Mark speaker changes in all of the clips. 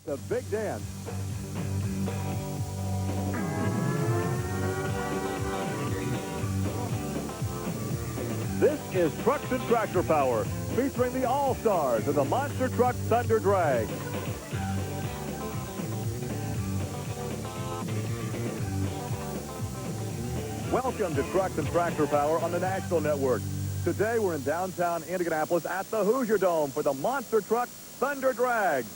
Speaker 1: The big dance. This is Trucks and Tractor Power, featuring the All-Stars of the Monster Truck Thunder Drag. Welcome to Trucks and Tractor Power on the National Network. Today we're in downtown Indianapolis at the Hoosier Dome for the Monster Truck Thunder Drag.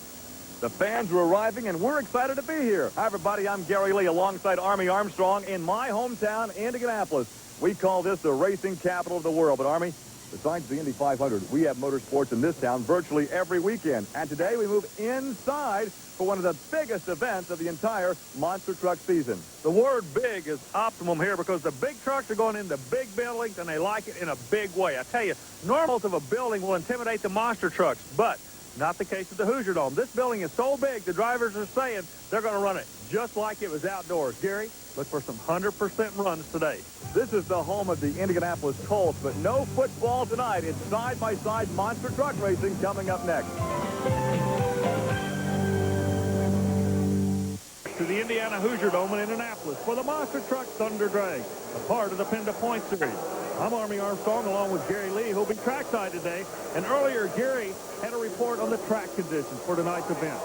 Speaker 1: The fans are arriving and we're excited to be here. Hi everybody, I'm Gary Lee alongside Army Armstrong in my hometown, Indianapolis. We call this the racing capital of the world. But Army, besides the Indy 500, we have motorsports in this town virtually every weekend. And today we move inside for one of the biggest events of the entire monster truck season.
Speaker 2: The word big is optimum here because the big trucks are going into big buildings and they like it in a big way. I tell you, normals of a building will intimidate the monster trucks, but not the case at the Hoosier Dome. This building is so big, the drivers are saying they're going to run it just like it was outdoors. Gary, look for some 100% runs today.
Speaker 1: This is the home of the Indianapolis Colts, but no football tonight. It's side-by-side monster truck racing coming up next.
Speaker 2: To the Indiana Hoosier Dome in Indianapolis for the Monster Truck Thunder Drag, a part of the PENDA Point Series. I'm Army Armstrong along with Gary Lee, who'll be trackside today. And earlier, Gary had a report on the track conditions for tonight's event.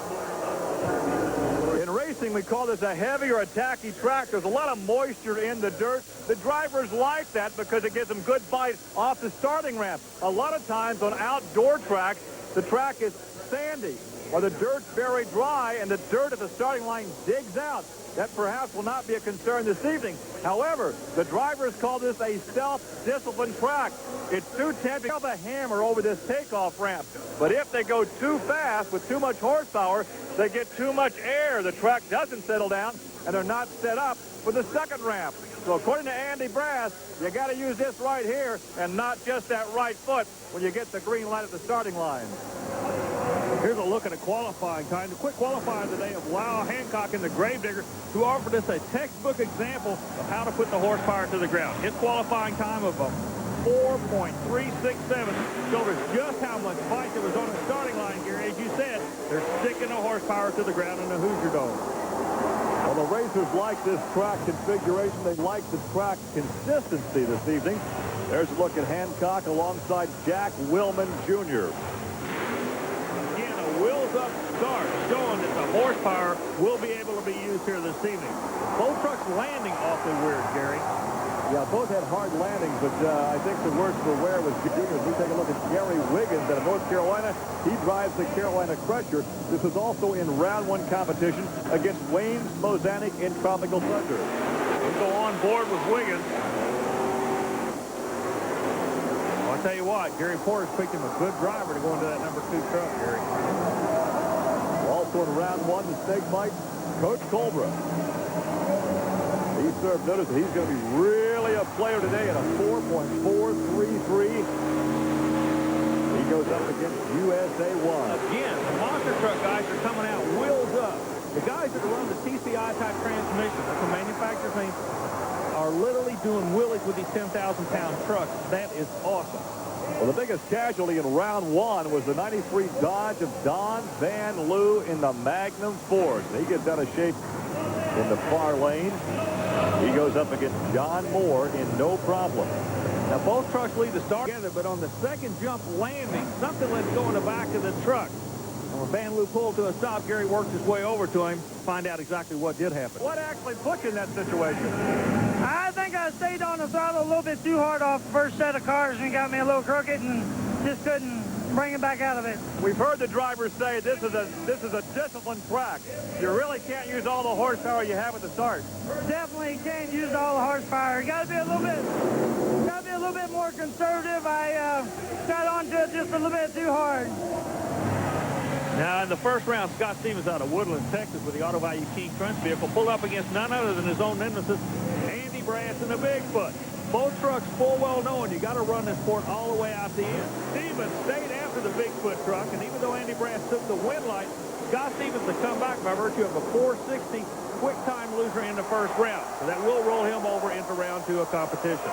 Speaker 1: In racing, we call this a heavy or a tacky track. There's a lot of moisture in the dirt. The drivers like that because it gives them good bite off the starting ramp. A lot of times on outdoor tracks, the track is sandy or the dirt's very dry and the dirt at the starting line digs out. That perhaps will not be a concern this evening. However, the drivers call this a self-disciplined track. It's too tempting to have a hammer over this takeoff ramp. But if they go too fast with too much horsepower, they get too much air. The track doesn't settle down, and they're not set up for the second ramp. So according to Andy Brass, you got to use this right here and not just that right foot when you get the green light at the starting line.
Speaker 2: Here's a look at a qualifying time. The quick qualifying today of Lyle, Hancock, and the Gravedigger, who offered us a textbook example of how to put the horsepower to the ground. His qualifying time of 4.367 showed us just how much fight there was on the starting line, Gary. As you said, they're sticking the horsepower to the ground in the Hoosier Dome.
Speaker 1: Well, the racers like this track configuration. They like the track consistency this evening. There's a look at Hancock alongside Jack Willman, Jr.
Speaker 2: Wheels up start, showing that the horsepower will be able to be used here this evening. Both trucks landing awfully weird, Gary.
Speaker 1: Yeah, both had hard landings, but I think the worst for wear was juniors. We take a look at Gary Wiggins out of North Carolina. He drives the Carolina Crusher. This is also in round one competition against Wayne Smozanek in Tropical Thunder.
Speaker 2: We'll go on board with Wiggins. I'll tell you what, Gary Porter's picked him a good driver to go into that number 2 truck, Gary.
Speaker 1: Also in round one, the Snakebite, Coach Cobra. He served notice that he's going to be really a player today at a 4.433. He goes up against USA 1.
Speaker 2: Again, the monster truck guys are coming out wheels up. The guys that run the TCI type transmission, that's a manufacturer thing, are literally doing wheelies with these 10,000-pound trucks. That is awesome.
Speaker 1: Well, the biggest casualty in round one was the 93 Dodge of Don Van Loo in the Magnum Force. He gets out of shape in the far lane. He goes up against John Moore in no problem.
Speaker 2: Now, both trucks lead the start together, but on the second jump landing, something lets go in the back of the truck. And when Van Loo pulled to a stop, Gary worked his way over to him to find out exactly what did happen.
Speaker 1: What actually put you in that situation?
Speaker 3: I think I stayed on the throttle a little bit too hard off the first set of cars and got me a little crooked and just couldn't bring it back out of it.
Speaker 1: We've heard the drivers say this is a disciplined track. You really can't use all the horsepower you have at the start.
Speaker 3: Definitely can't use all the horsepower. Got to be a little bit more conservative. I got onto it just a little bit too hard.
Speaker 2: Now, in the first round, Scott Stevens out of Woodland, Texas, with the Auto Value King Krunch vehicle, pulled up against none other than his own nemesis, Andy Brass and the Bigfoot. Both trucks full well knowing you got to run this sport all the way out the end. Stevens stayed after the Bigfoot truck, and even though Andy Brass took the win light, Scott Stevens to come back by virtue of a 460 quick time loser in the first round. So that will roll him over into round 2 of competition.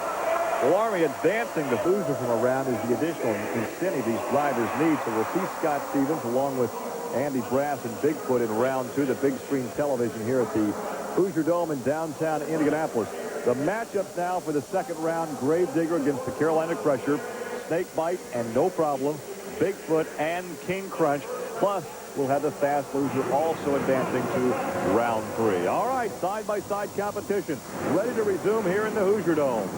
Speaker 1: Well, Army, advancing the loser from a round is the additional incentive these drivers need. So we'll see Scott Stevens along with Andy Brass and Bigfoot in round 2, the big screen television here at the Hoosier Dome in downtown Indianapolis. The matchups now for the second round, Gravedigger against the Carolina Crusher, Snakebite and No Problem, Bigfoot and King Krunch. Plus, we'll have the fast loser also advancing to round 3. All right, side-by-side competition ready to resume here in the Hoosier Dome.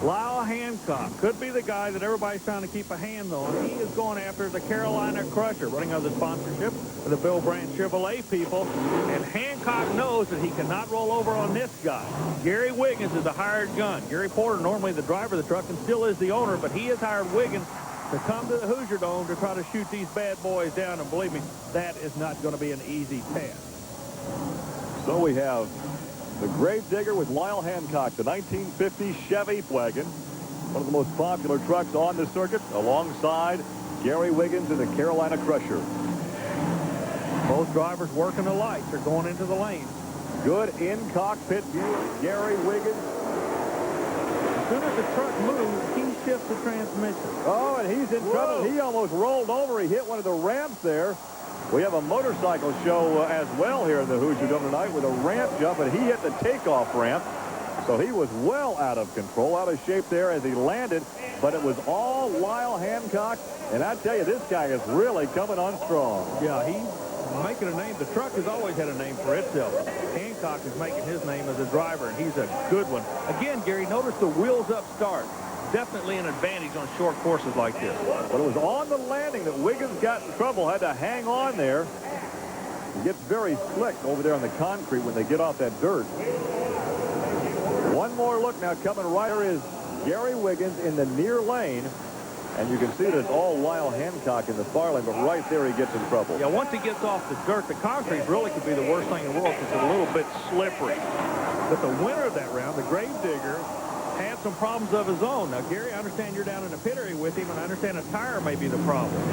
Speaker 2: Lyle Hancock could be the guy that everybody's trying to keep a hand on. He is going after the Carolina Crusher, running under the sponsorship of the Bill Brandt Chevrolet people. And Hancock knows that he cannot roll over on this guy. Gary Wiggins is a hired gun. Gary Porter, normally the driver of the truck and still is the owner, but he has hired Wiggins to come to the Hoosier Dome to try to shoot these bad boys down. And believe me, that is not going to be an easy task.
Speaker 1: So we have the Gravedigger with Lyle Hancock, the 1950 Chevy wagon, one of the most popular trucks on the circuit, alongside Gary Wiggins and the Carolina Crusher.
Speaker 2: Both drivers working the lights. They're going into the lane.
Speaker 1: Good in-cockpit view of Gary Wiggins.
Speaker 2: As soon as the truck moves, he shifts the transmission.
Speaker 1: Oh, and he's in trouble. He almost rolled over. He hit one of the ramps there. We have a motorcycle show as well here in the Hoosier Dome tonight with a ramp jump, and he hit the takeoff ramp. So he was well out of control, out of shape there as he landed. But it was all Lyle Hancock. And I tell you, this guy is really coming on strong.
Speaker 2: Yeah, he's making a name. The truck has always had a name for itself. Hancock is making his name as a driver, and he's a good one. Again, Gary, notice the wheels up start. Definitely an advantage on short courses like this.
Speaker 1: But it was on the landing that Wiggins got in trouble, had to hang on there. It gets very slick over there on the concrete when they get off that dirt. One more look now coming right. There is Gary Wiggins in the near lane. And you can see that it's all Lyle Hancock in the far lane, but right there he gets in trouble.
Speaker 2: Yeah, once he gets off the dirt, the concrete really could be the worst thing in the world because it's a little bit slippery. But the winner of that round, the Gravedigger, had some problems of his own. Now, Gary, I understand you're down in the pit area with him, and I understand a tire may be the problem.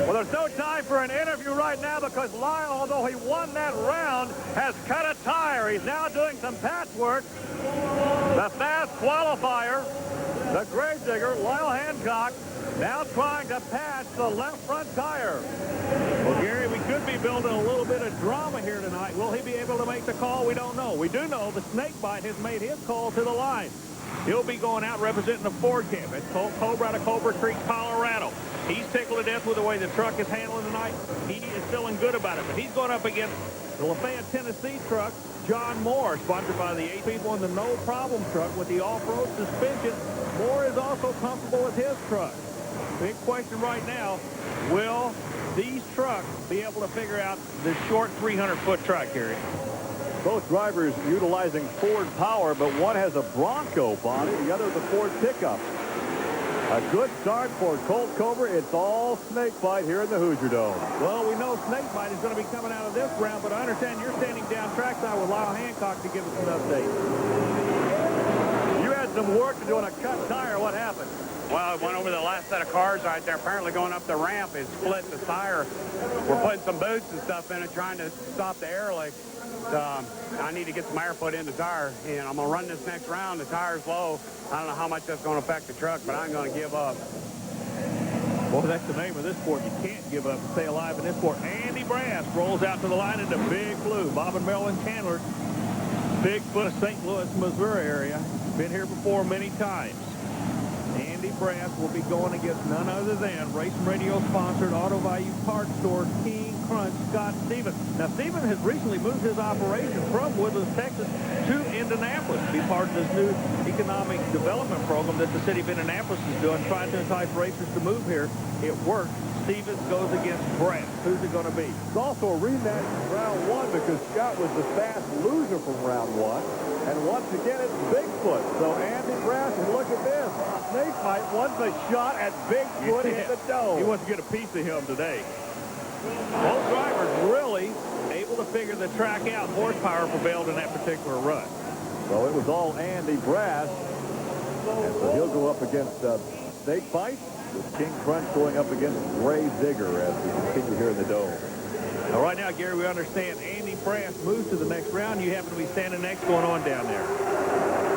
Speaker 1: Well, there's no time for an interview right now because Lyle, although he won that round, has cut a tire. He's now doing some patchwork. The fast qualifier, the Gravedigger, Lyle Hancock, now trying to patch the left front tire.
Speaker 2: Well, Gary, we could be building a little bit of drama here tonight. Will he be able to make the call? We don't know. We do know the Snakebite has made his call to the line. He'll be going out representing the Ford camp. It's Cobra out of Cobra Creek, Colorado. He's tickled to death with the way the truck is handling tonight. He is feeling good about it, but he's going up against the Lafayette, Tennessee truck, John Moore, sponsored by the 8 people in the No Problem truck with the off-road suspension. Moore is also comfortable with his truck. Big question right now, will these trucks be able to figure out the short 300-foot track, Gary?
Speaker 1: Both drivers utilizing Ford power, but one has a Bronco body, the other the Ford pickup. A good start for Colt Cobra. It's all Snakebite here in the Hoosier Dome.
Speaker 2: Well, we know Snakebite is going to be coming out of this round, but I understand you're standing down trackside with Lyle Hancock to give us an update.
Speaker 1: You had some work to do on a cut tire. What happened?
Speaker 4: Well, I went over the last set of cars right there. Apparently going up the ramp, it split the tire. We're putting some boots and stuff in it, trying to stop the air leak. I need to get some air put in the tire, and I'm going to run this next round. The tire's low. I don't know how much that's going to affect the truck, but I'm going to give up.
Speaker 2: Well, that's the name of this sport. You can't give up and stay alive in this sport. Andy Brass rolls out to the line into Big Blue. Bob and Marilyn Chandler, Bigfoot of St. Louis, Missouri area. Been here before many times. Andy Brass will be going against none other than Racing Radio-sponsored Auto Value Parts Store King Krunch, Scott Stevens. Now, Stevens has recently moved his operation from Woodlands, Texas to Indianapolis to be part of this new economic development program that the city of Indianapolis is doing, trying to entice racers to move here. It worked. Stevens goes against Brass. Who's it going to be?
Speaker 1: It's also a rematch from round 1 because Scott was the fast loser from round 1. And once again, it's Bigfoot. So Andy Brass, and look at this. Snakebite wants a shot at Bigfoot in the dome.
Speaker 2: He wants to get a piece of him today. Both drivers really able to figure the track out. Horsepower prevailed in that particular run.
Speaker 1: So it was all Andy Brass. And so he'll go up against Snakebite, with King Krunch going up against Gravedigger as we continue here in the dome.
Speaker 2: Now, right now, Gary, we understand Andy Brass moves to the next round. You happen to be standing next going on down there.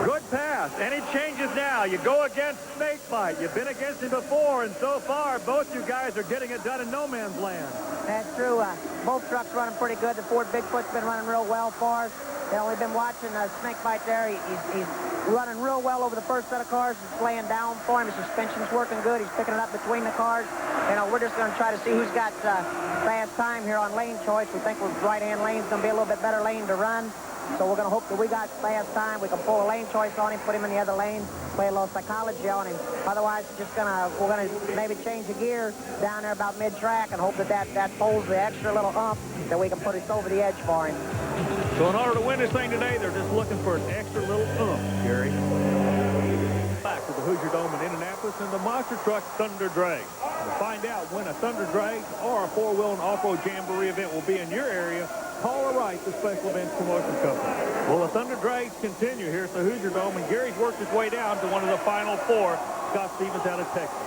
Speaker 1: Good pass. Any changes now? You go against Snakebite. You've been against him before, and so far, both you guys are getting it done in no man's land.
Speaker 5: That's true. Both trucks running pretty good. The Ford Bigfoot's been running real well for us. You know, we've been watching Snakebite there. He's running real well over the first set of cars. It's laying down for him. His suspension's working good. He's picking it up between the cars. You know, we're just going to try to see who's got fast time here on lane choice. We think right-hand lane's going to be a little bit better lane to run. So we're going to hope that we got fast time. We can pull a lane choice on him, put him in the other lane, play a little psychology on him. Otherwise, we're going to maybe change the gear down there about mid-track and hope that pulls the extra little ump that we can put us over the edge for him.
Speaker 2: So in order to win this thing today, they're just looking for an extra little ump, Gary. Back to the Hoosier Dome in Indianapolis and the monster truck Thunder Drag. To find out when a Thunder Drag or a four-wheel and off-road jamboree event will be in your area, call or write the Special Events Promotion Company. Well, the Thunder Drags continue here at the Hoosier Dome, and Gary's worked his way down to one of the final four. Scott Stevens out of Texas.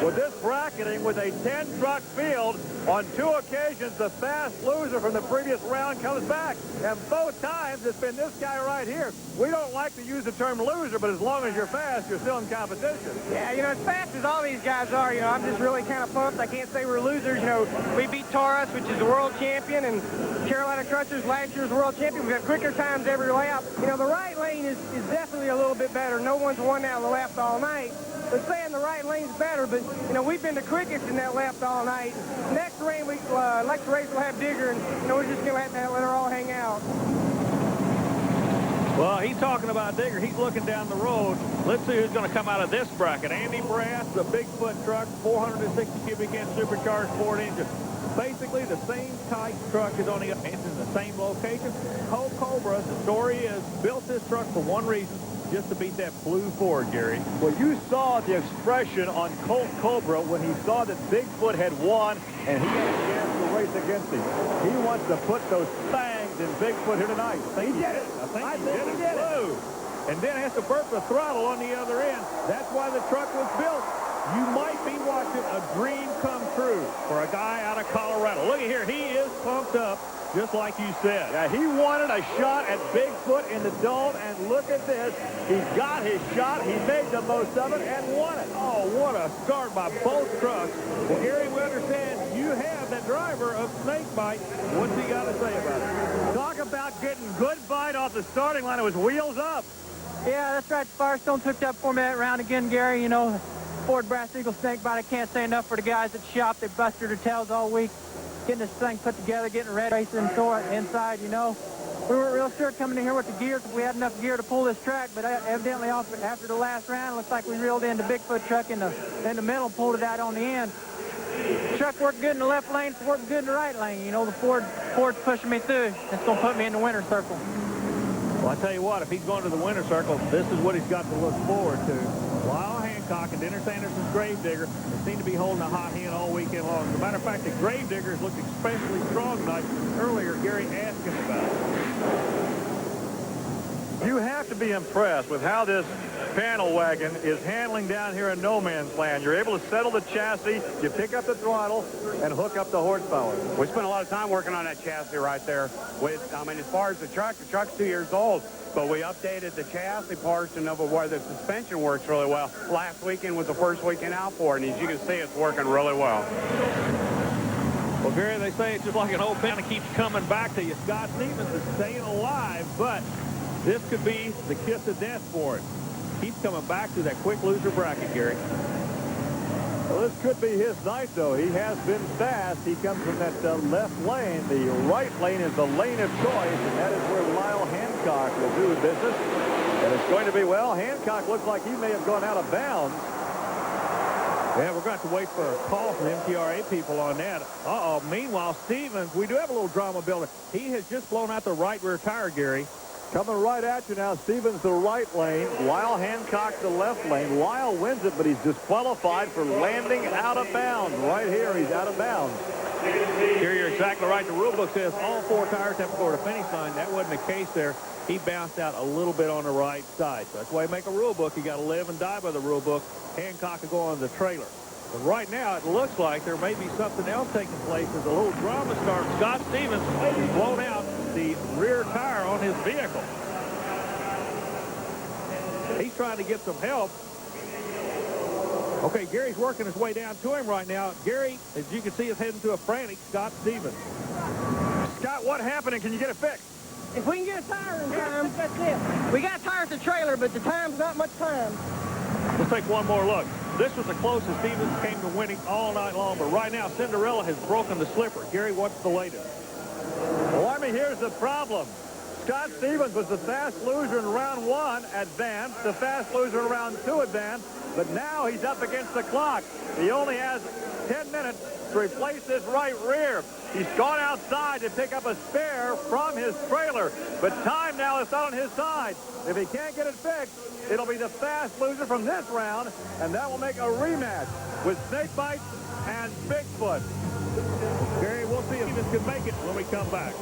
Speaker 1: With this bracketing, with a 10-truck field, on 2 occasions, the fast loser from the previous round comes back. And both times, it's been this guy right here. We don't like to use the term loser, but as long as you're fast, you're still in competition.
Speaker 3: Yeah, you know, as fast as all these guys are, you know, I'm just really kind of pumped. I can't say we're losers. You know, we beat Taurus, which is the world champion, and Carolina Crunchers last year's world champion. We've got quicker times every lap. You know, the right lane is definitely a little bit better. No one's won out of the left all night. But saying the right lane's better, but, you know, we've been the quickest in that left all night. Next race we'll have Digger, and, you know, we're just going to have to let her all hang out.
Speaker 2: Well, he's talking about Digger. He's looking down the road. Let's see who's going to come out of this bracket. Andy Brass, the Bigfoot truck, 460 cubic inch supercharged Ford engine. Basically the same type truck is only it's in the same location. Colt Cobra, the story is, built this truck for one reason, just to beat that blue Ford, Gary.
Speaker 1: Well, you saw the expression on Colt Cobra when he saw that Bigfoot had won and he had a chance to race against him. He wants to put those fangs in Bigfoot here tonight.
Speaker 2: He did it. I think he did it. And then has to burp the throttle on the other end. That's why the truck was built. You might be watching a dream come true for a guy out of Colorado. Look at here. He is pumped up, just like you said.
Speaker 1: Yeah, he wanted a shot at Bigfoot in the Dome, and look at this. He got his shot. He made the most of it and won it.
Speaker 2: Oh, what a start by both trucks. Well, Gary, we understand you have that driver of Snakebite. What's he got to say about it?
Speaker 1: Talk about getting good bite off the starting line. It was wheels up.
Speaker 3: Yeah, that's right. Firestone took that for me that round again, Gary. You know, Ford Brass Eagle Snakebite, I can't say enough for the guys at the shop. They busted their tails all week, getting this thing put together, getting ready, racing inside, you know. We weren't real sure coming in here with the gears if we had enough gear to pull this track, but evidently after the last round, it looks like we reeled in the Bigfoot truck in the middle and pulled it out on the end. The truck worked good in the left lane, it's working good in the right lane. You know, the Ford's pushing me through. It's going to put me in the winner's circle.
Speaker 2: Well, I tell you what, if he's going to the winner's circle, this is what he's got to look forward to. Lyle Hancock and Dennis Anderson's Gravedigger seem to be holding a hot hand all weekend long. As a matter of fact, the Gravediggers looked especially strong tonight. Earlier, Gary asked him about it.
Speaker 1: You have to be impressed with how this panel wagon is handling down here in no man's land. You're able to settle the chassis, you pick up the throttle, and hook up the horsepower.
Speaker 4: We spent a lot of time working on that chassis right there. I mean, as far as the truck's 2 years old, but we updated the chassis parts to know where the suspension works really well. Last weekend was the first weekend out for it, and as you can see, it's working really well.
Speaker 2: Well, Gary, they say it's just like an old pen that keeps coming back to you. Scott Stevens is staying alive, but this could be the kiss of death for it. He's coming back to that quick loser bracket, Gary.
Speaker 1: Well, this could be his night, though. He has been fast. He comes from that left lane. The right lane is the lane of choice, and that is where Lyle Hancock will do business. And it's going to be, well, Hancock looks like he may have gone out of bounds.
Speaker 2: Yeah, we're going to have to wait for a call from the MTRA people on that. Uh-oh. Meanwhile, Stevens, we do have a little drama building. He has just blown out the right rear tire, Gary.
Speaker 1: Coming right at you now, Stevens the right lane, Lyle Hancock the left lane. Lyle wins it, but he's disqualified for landing out of bounds. Right here, he's out of bounds.
Speaker 2: Here, you're exactly right. The rule book says all four tires have to go to the finish line. That wasn't the case there. He bounced out a little bit on the right side. So that's why you make a rule book. You got to live and die by the rule book. Hancock will go on the trailer. But right now, it looks like there may be something else taking place as a little drama starts. Scott Stevens blown out. the rear tire on his vehicle. He's trying to get some help. Okay, Gary's working his way down to him right now. Gary, as you can see, is heading to a frantic Scott Stevens.
Speaker 1: Scott, what happened, and can you get it fixed?
Speaker 3: If we can get a tire in time, that's it. We got tires at the trailer, but the time's not much time.
Speaker 2: Let's take one more look. This was the closest Stevens came to winning all night long, but right now Cinderella has broken the slipper. Gary, what's the latest?
Speaker 1: Well, Army, here's the problem. Scott Stevens was the fast loser in round 1, advanced, the fast loser in round 2, advanced, but now he's up against the clock. He only has 10 minutes to replace this right rear. He's gone outside to pick up a spare from his trailer, but time now is not on his side. If he can't get it fixed, it'll be the fast loser from this round, and that will make a rematch with Snakebite and Bigfoot.
Speaker 2: Gary, we'll see if Stevens can make it when we come back.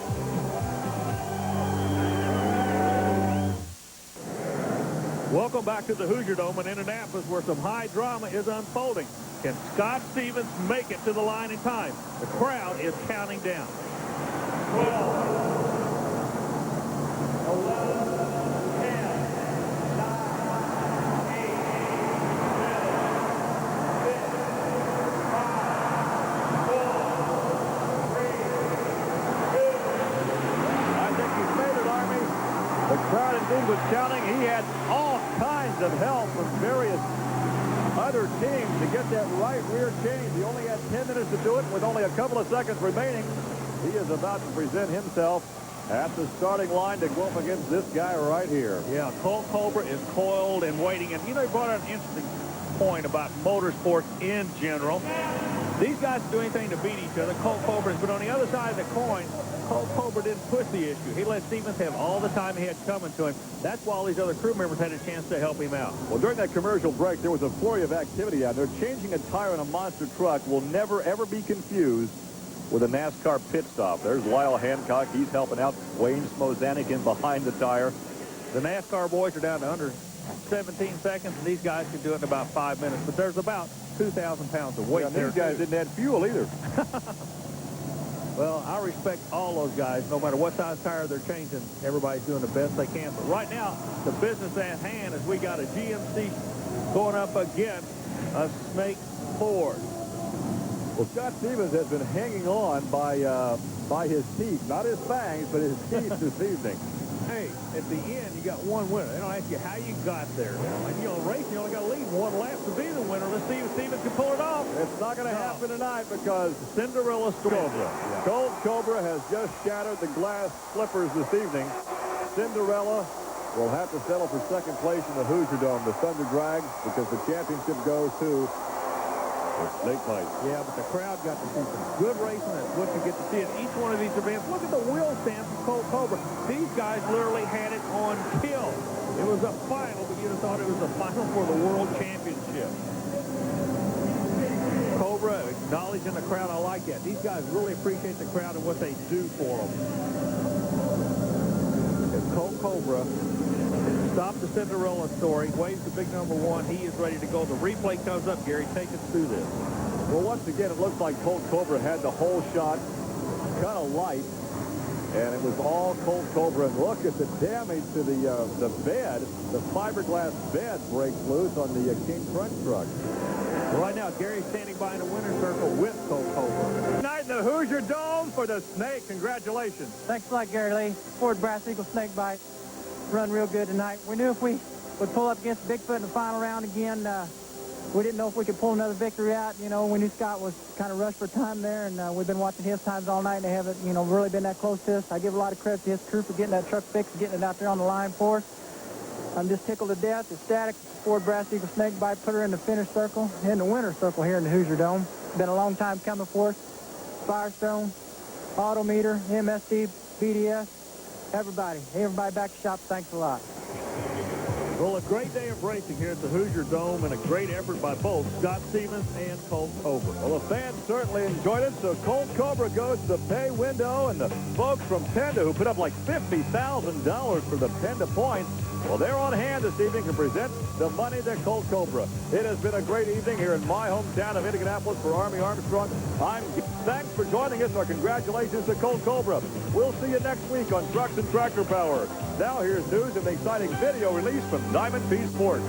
Speaker 2: Welcome back to the Hoosier Dome in Indianapolis, where some high drama is unfolding. Can Scott Stevens make it to the line in time? The crowd is counting down. 12, 11, 10, 9, 8, 7, 6, 5, 4, 3, 2.
Speaker 1: I think he's made it, Army. The crowd indeed was counting. He had all kinds of help from various other teams to get that right rear change. He only had 10 minutes to do it with only a couple of seconds remaining. He is about to present himself at the starting line to go up against this guy right here.
Speaker 2: Yeah, Colt Cobra is coiled and waiting. And, you know, he brought up an interesting point about motorsports in general. These guys do anything to beat each other. Colt Cobra, but on the other side of the coin, Colt Cobra didn't push the issue. He let Stevens have all the time he had coming to him. That's why all these other crew members had a chance to help him out.
Speaker 1: Well, during that commercial break, there was a flurry of activity out there. Changing a tire in a monster truck will never, ever be confused with a NASCAR pit stop. There's Lyle Hancock. He's helping out. Wayne Smozanek in behind the tire.
Speaker 2: The NASCAR boys are down to under 17 seconds, and these guys can do it in about 5 minutes. But there's about 2,000 pounds of weight there.
Speaker 1: These guys didn't add fuel either.
Speaker 2: Well, I respect all those guys. No matter what size tire they're changing, everybody's doing the best they can. But right now, the business at hand is we got a GMC going up against a Snake Ford.
Speaker 1: Well, Scott Stevens has been hanging on by his teeth, not his fangs, but his teeth this evening.
Speaker 2: Hey, at the end, you got one winner. They don't ask you how you got there. And, you know, racing, you only got to lead one lap to be the winner. Let's see if Stevens can pull it off.
Speaker 1: It's not going to happen tonight because
Speaker 2: Cinderella Cobra.
Speaker 1: Yeah. Colt Cobra has just shattered the glass slippers this evening. Cinderella will have to settle for second place in the Hoosier Dome. The Thunder Drag, because the championship goes to Snakebite.
Speaker 2: Yeah, but the crowd got to see some good racing. That's what you get to see at each one of these events. Look at the wheel stand from Colt Cobra. These guys literally had it on kill. It was a final, but you'd have thought it was a final for the World Championship. Cobra acknowledging the crowd. I like that. These guys really appreciate the crowd and what they do for them. If Colt Cobra stopped the Cinderella story, waves the big number 1. He is ready to go. The replay comes up. Gary, take us through this.
Speaker 1: Well, once again, it looks like Colt Cobra had the whole shot kind of light, and it was all Colt Cobra. And look at the damage to the bed. The fiberglass bed breaks loose on the King Krunch truck.
Speaker 2: Well, right now, Gary's standing by in the winner's circle with Colt Cobra.
Speaker 1: Tonight in the Hoosier Dome for the Snake. Congratulations.
Speaker 3: Thanks a lot, Gary Lee. Ford Brass Eagle Snakebite run real good tonight. We knew if we would pull up against Bigfoot in the final round again, we didn't know if we could pull another victory out. You know, we knew Scott was kind of rushed for time there, and we've been watching his times all night, and they haven't, you know, really been that close to us. I give a lot of credit to his crew for getting that truck fixed and getting it out there on the line for us. I'm just tickled to death. Ecstatic. Ford Brass Eagle Snakebite put her in the finish circle, in the winner's circle here in the Hoosier Dome. Been a long time coming for us. Firestone, Autometer, MSD, BDS, everybody back to shop. Thanks a lot.
Speaker 2: Well, a great day of racing here at the Hoosier Dome and a great effort by both Scott Stevens and Colt Cobra.
Speaker 1: Well, the fans certainly enjoyed it, so Colt Cobra goes to the pay window, and the folks from PENDA, who put up like $50,000 for the PENDA points, Well, they're on hand this evening to present the money to Colt Cobra. It has been a great evening here in my hometown of Indianapolis for Army Armstrong. Thanks for joining us. Our congratulations to Colt Cobra. We'll see you next week on Trucks and Tractor Power. Now here's news and an exciting video release from Diamond P Sports.